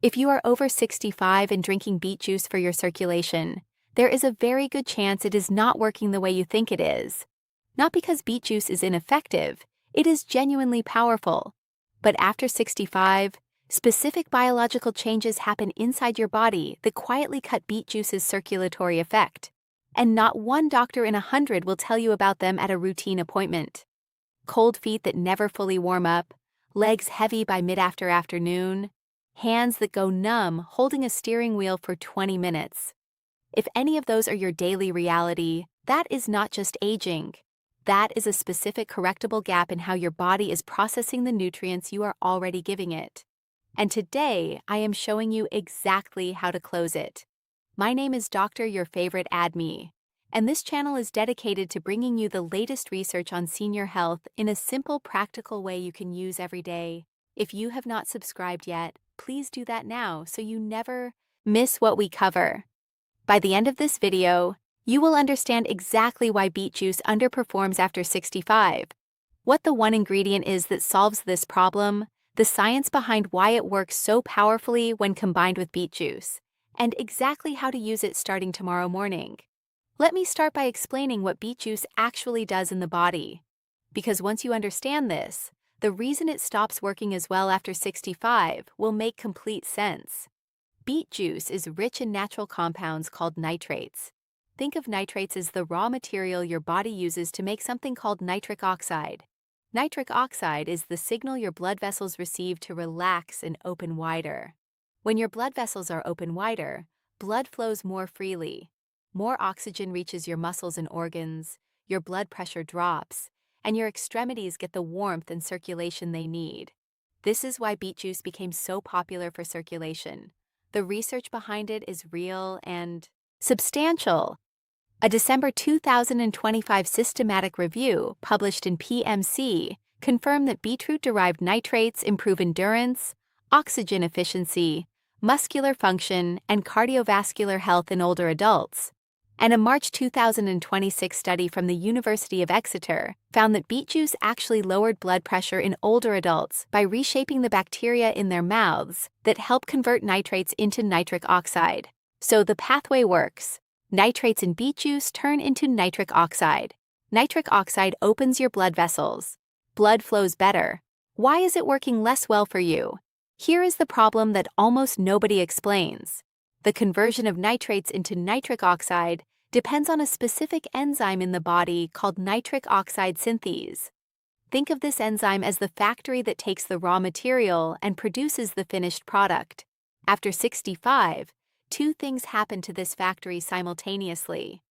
If you are over 65 and drinking beet juice for your circulation, there is a very good chance it is not working the way you think it is. Not because beet juice is ineffective, it is genuinely powerful. But after 65, specific biological changes happen inside your body that quietly cut beet juice's circulatory effect. And not one doctor in 100 will tell you about them at a routine appointment. Cold feet that never fully warm up, legs heavy by mid-afternoon, hands that go numb holding a steering wheel for 20 minutes. If any of those are your daily reality, that is not just aging. That is a specific correctable gap in how your body is processing the nutrients you are already giving it. And today, I am showing you exactly how to close it. My name is Dr. Your Favorite AdMe, and this channel is dedicated to bringing you the latest research on senior health in a simple, practical way you can use every day. If you have not subscribed yet, please do that now so you never miss what we cover. By the end of this video, you will understand exactly why beet juice underperforms after 65, what the one ingredient is that solves this problem, the science behind why it works so powerfully when combined with beet juice, and exactly how to use it starting tomorrow morning. Let me start by explaining what beet juice actually does in the body. Because once you understand this, the reason it stops working as well after 65 will make complete sense. Beet juice is rich in natural compounds called nitrates. Think of nitrates as the raw material your body uses to make something called nitric oxide. Nitric oxide is the signal your blood vessels receive to relax and open wider. When your blood vessels are open wider, blood flows more freely. More oxygen reaches your muscles and organs, your blood pressure drops, and your extremities get the warmth and circulation they need. This is why beet juice became so popular for circulation. The research behind it is real and substantial. A December 2025 systematic review published in PMC confirmed that beetroot-derived nitrates improve endurance, oxygen efficiency, muscular function, and cardiovascular health in older adults. And a March 2026 study from the University of Exeter found that beet juice actually lowered blood pressure in older adults by reshaping the bacteria in their mouths that help convert nitrates into nitric oxide. So the pathway works. Nitrates in beet juice turn into nitric oxide. Nitric oxide opens your blood vessels. Blood flows better. Why is it working less well for you? Here is the problem that almost nobody explains. The conversion of nitrates into nitric oxide depends on a specific enzyme in the body called nitric oxide synthase. Think of this enzyme as the factory that takes the raw material and produces the finished product. After 65, two things happen to this factory simultaneously.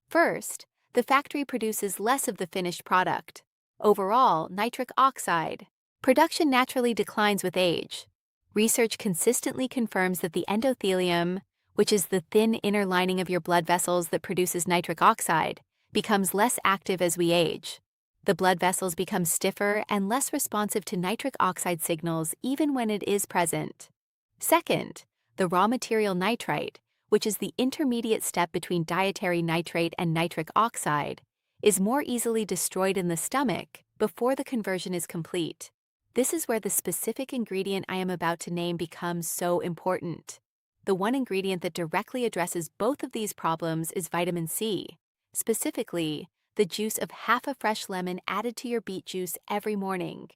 First, the factory produces less of the finished product. Overall, nitric oxide production naturally declines with age. Research consistently confirms that the endothelium, which is the thin inner lining of your blood vessels that produces nitric oxide, becomes less active as we age. The blood vessels become stiffer and less responsive to nitric oxide signals even when it is present. Second, the raw material nitrite, which is the intermediate step between dietary nitrate and nitric oxide, is more easily destroyed in the stomach before the conversion is complete. This is where the specific ingredient I am about to name becomes so important. The one ingredient that directly addresses both of these problems is vitamin C, specifically, the juice of half a fresh lemon added to your beet juice every morning.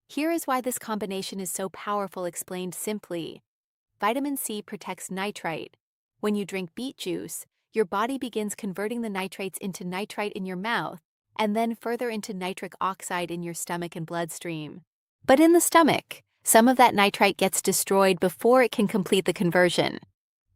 Here is why this combination is so powerful explained simply. Vitamin C protects nitrite. When you drink beet juice, your body begins converting the nitrates into nitrite in your mouth, and then further into nitric oxide in your stomach and bloodstream. But in the stomach, some of that nitrite gets destroyed before it can complete the conversion.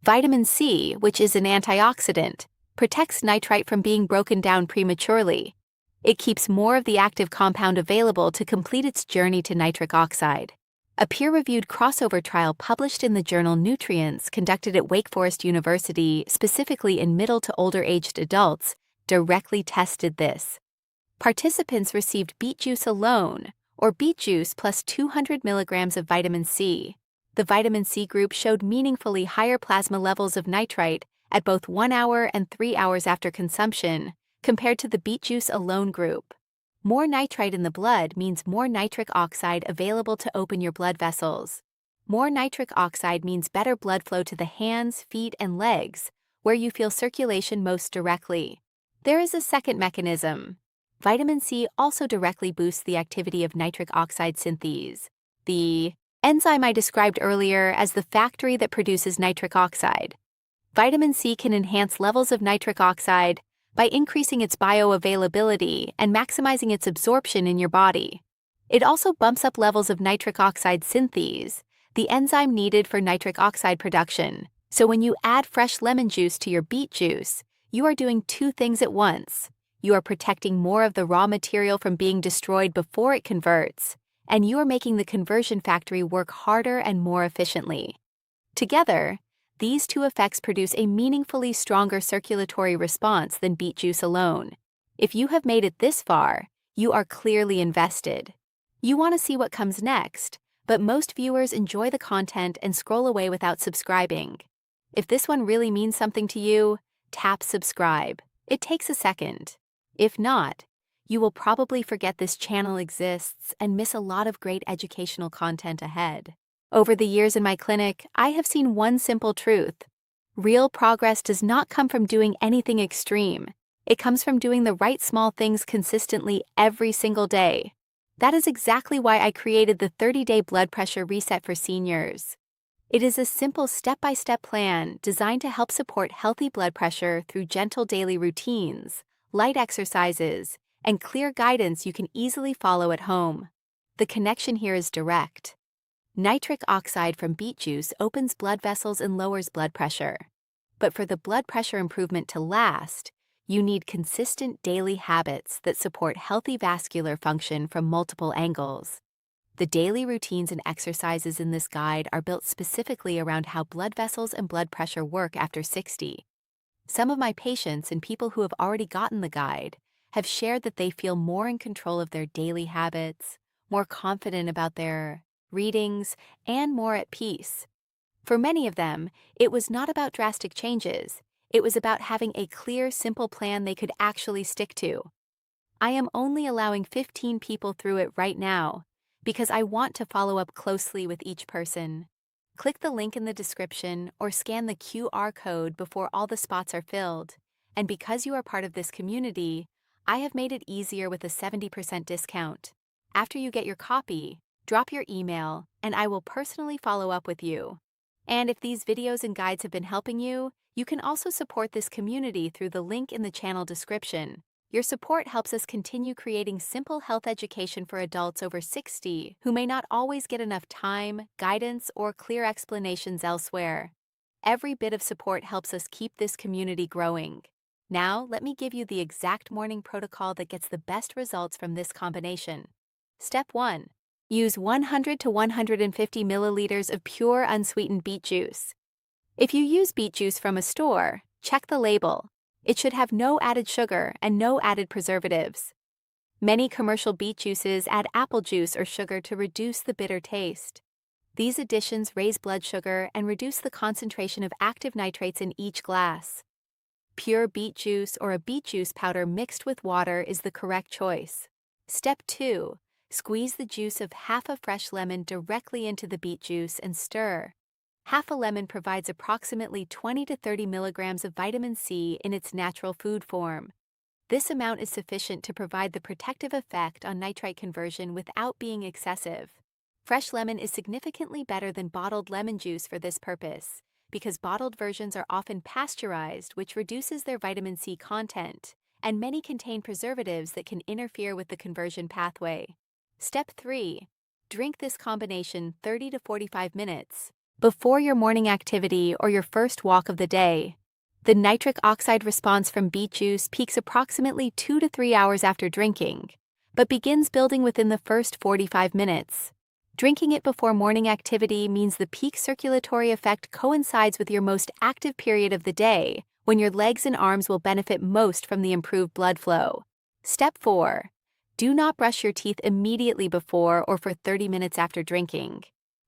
Vitamin C, which is an antioxidant, protects nitrite from being broken down prematurely. It keeps more of the active compound available to complete its journey to nitric oxide. A peer-reviewed crossover trial published in the journal Nutrients conducted at Wake Forest University, specifically in middle to older-aged adults, directly tested this. Participants received beet juice alone, or beet juice plus 200 milligrams of vitamin C. The vitamin C group showed meaningfully higher plasma levels of nitrite at both 1 hour and 3 hours after consumption, compared to the beet juice alone group. More nitrite in the blood means more nitric oxide available to open your blood vessels. More nitric oxide means better blood flow to the hands, feet, and legs, where you feel circulation most directly. There is a second mechanism. Vitamin C also directly boosts the activity of nitric oxide synthase, the enzyme I described earlier as the factory that produces nitric oxide. Vitamin C can enhance levels of nitric oxide by increasing its bioavailability and maximizing its absorption in your body. It also bumps up levels of nitric oxide synthase, the enzyme needed for nitric oxide production. So when you add fresh lemon juice to your beet juice, you are doing two things at once. You are protecting more of the raw material from being destroyed before it converts, and you are making the conversion factory work harder and more efficiently. Together, these two effects produce a meaningfully stronger circulatory response than beet juice alone. If you have made it this far, you are clearly invested. You want to see what comes next, but most viewers enjoy the content and scroll away without subscribing. If this one really means something to you, tap subscribe. It takes a second. If not, you will probably forget this channel exists and miss a lot of great educational content ahead. Over the years in my clinic, I have seen one simple truth. Real progress does not come from doing anything extreme. It comes from doing the right small things consistently every single day. That is exactly why I created the 30-day blood pressure reset for seniors. It is a simple step-by-step plan designed to help support healthy blood pressure through gentle daily routines, light exercises, and clear guidance you can easily follow at home. The connection here is direct. Nitric oxide from beet juice opens blood vessels and lowers blood pressure. But for the blood pressure improvement to last, you need consistent daily habits that support healthy vascular function from multiple angles. The daily routines and exercises in this guide are built specifically around how blood vessels and blood pressure work after 60. Some of my patients and people who have already gotten the guide have shared that they feel more in control of their daily habits, more confident about their readings, and more at peace. For many of them, it was not about drastic changes. It was about having a clear, simple plan they could actually stick to. I am only allowing 15 people through it right now, because I want to follow up closely with each person. Click the link in the description or scan the QR code before all the spots are filled. And because you are part of this community, I have made it easier with a 70% discount. After you get your copy, drop your email, and I will personally follow up with you. And if these videos and guides have been helping you, you can also support this community through the link in the channel description. Your support helps us continue creating simple health education for adults over 60 who may not always get enough time, guidance, or clear explanations elsewhere. Every bit of support helps us keep this community growing. Now, let me give you the exact morning protocol that gets the best results from this combination. Step 1. Use 100 to 150 milliliters of pure unsweetened beet juice. If you use beet juice from a store, check the label. It should have no added sugar and no added preservatives. Many commercial beet juices add apple juice or sugar to reduce the bitter taste. These additions raise blood sugar and reduce the concentration of active nitrates in each glass. Pure beet juice or a beet juice powder mixed with water is the correct choice. Step 2. Squeeze the juice of half a fresh lemon directly into the beet juice and stir. Half a lemon provides approximately 20 to 30 milligrams of vitamin C in its natural food form. This amount is sufficient to provide the protective effect on nitrite conversion without being excessive. Fresh lemon is significantly better than bottled lemon juice for this purpose, because bottled versions are often pasteurized, which reduces their vitamin C content, and many contain preservatives that can interfere with the conversion pathway. Step 3. Drink this combination 30 to 45 minutes. Before your morning activity or your first walk of the day. The nitric oxide response from beet juice peaks approximately 2 to 3 hours after drinking, but begins building within the first 45 minutes. Drinking it before morning activity means the peak circulatory effect coincides with your most active period of the day, when your legs and arms will benefit most from the improved blood flow. Step 4. Do not brush your teeth immediately before or for 30 minutes after drinking.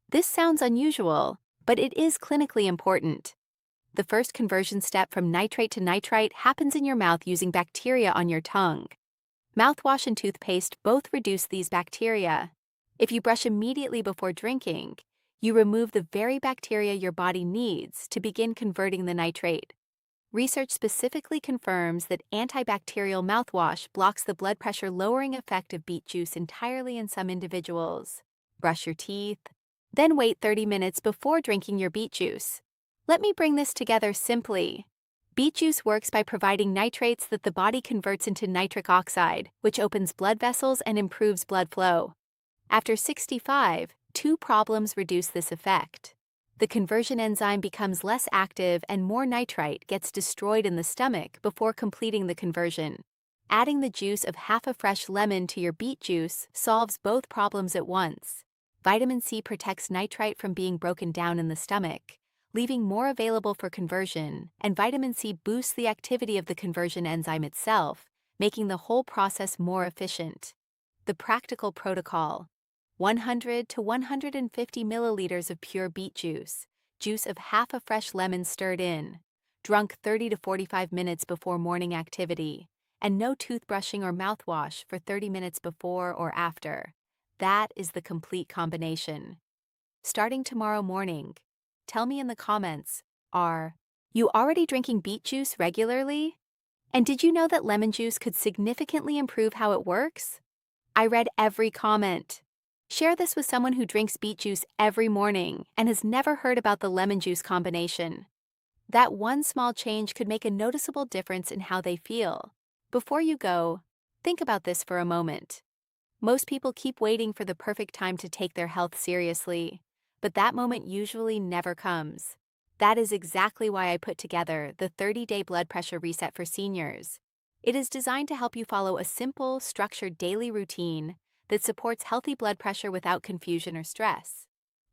This sounds unusual, but it is clinically important. The first conversion step from nitrate to nitrite happens in your mouth using bacteria on your tongue. Mouthwash and toothpaste both reduce these bacteria. If you brush immediately before drinking, You remove the very bacteria your body needs to begin converting the nitrate. Research specifically confirms that antibacterial mouthwash blocks the blood pressure lowering effect of beet juice entirely in some individuals. Brush your teeth, then wait 30 minutes before drinking your beet juice. Let me bring this together simply. Beet juice works by providing nitrates that the body converts into nitric oxide, which opens blood vessels and improves blood flow. After 65, two problems reduce this effect. The conversion enzyme becomes less active and more nitrite gets destroyed in the stomach before completing the conversion. Adding the juice of half a fresh lemon to your beet juice solves both problems at once. Vitamin C protects nitrite from being broken down in the stomach, leaving more available for conversion, and vitamin C boosts the activity of the conversion enzyme itself, making the whole process more efficient. The practical protocol: 100 to 150 milliliters of pure beet juice, juice of half a fresh lemon stirred in, drunk 30 to 45 minutes before morning activity, and no toothbrushing or mouthwash for 30 minutes before or after. That is the complete combination. Starting tomorrow morning, tell me in the comments, are you already drinking beet juice regularly? And did you know that lemon juice could significantly improve how it works? I read every comment. Share this with someone who drinks beet juice every morning and has never heard about the lemon juice combination. That one small change could make a noticeable difference in how they feel. Before you go, think about this for a moment. Most people keep waiting for the perfect time to take their health seriously, but that moment usually never comes. That is exactly why I put together the 30-day blood pressure reset for seniors. It is designed to help you follow a simple, structured daily routine that supports healthy blood pressure without confusion or stress.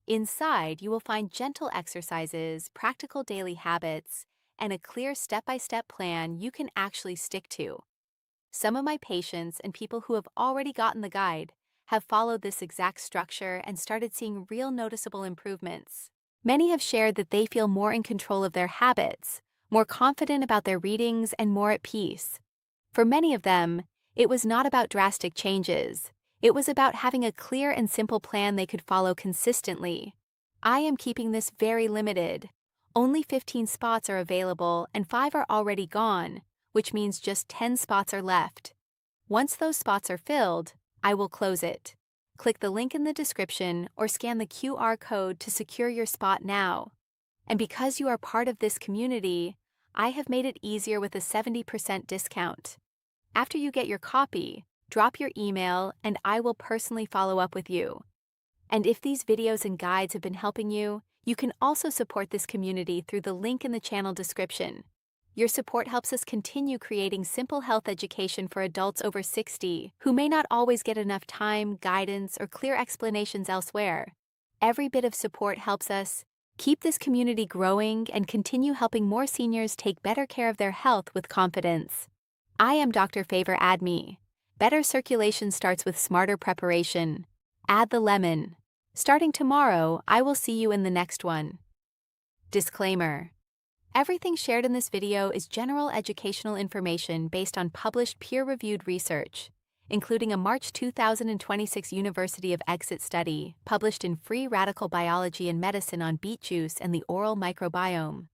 Inside, you will find gentle exercises, practical daily habits, and a clear step-by-step plan you can actually stick to. Some of my patients and people who have already gotten the guide have followed this exact structure and started seeing real noticeable improvements. Many have shared that they feel more in control of their habits, more confident about their readings, and more at peace. For many of them, it was not about drastic changes. It was about having a clear and simple plan they could follow consistently. I am keeping this very limited. Only 15 spots are available and 5 are already gone, which means just 10 spots are left. Once those spots are filled, I will close it. Click the link in the description or scan the QR code to secure your spot now. And because you are part of this community, I have made it easier with a 70% discount. After you get your copy, drop your email and I will personally follow up with you. And if these videos and guides have been helping you, you can also support this community through the link in the channel description. Your support helps us continue creating simple health education for adults over 60 who may not always get enough time, guidance, or clear explanations elsewhere. Every bit of support helps us keep this community growing and continue helping more seniors take better care of their health with confidence. I am Dr. Favor Admi. Better circulation starts with smarter preparation. Add the lemon. Starting tomorrow, I will see you in the next one. Disclaimer: everything shared in this video is general educational information based on published peer-reviewed research, including a March 2026 University of Exeter study published in Free Radical Biology and Medicine on beet juice and the oral microbiome,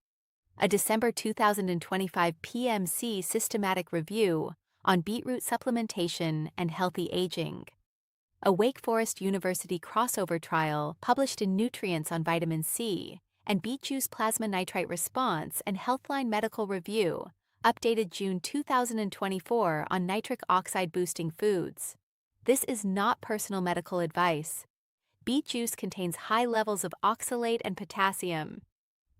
a December 2025 PMC systematic review on beetroot supplementation and healthy aging, a Wake Forest University crossover trial published in Nutrients on vitamin C, and beet juice plasma nitrite response and Healthline Medical Review, updated June 2024 on nitric oxide boosting foods. This is not personal medical advice. Beet juice contains high levels of oxalate and potassium.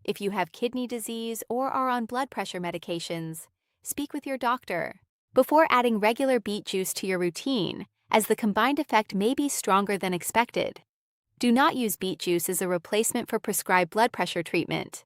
If you have kidney disease or are on blood pressure medications, speak with your doctor before adding regular beet juice to your routine, as the combined effect may be stronger than expected. Do not use beet juice as a replacement for prescribed blood pressure treatment.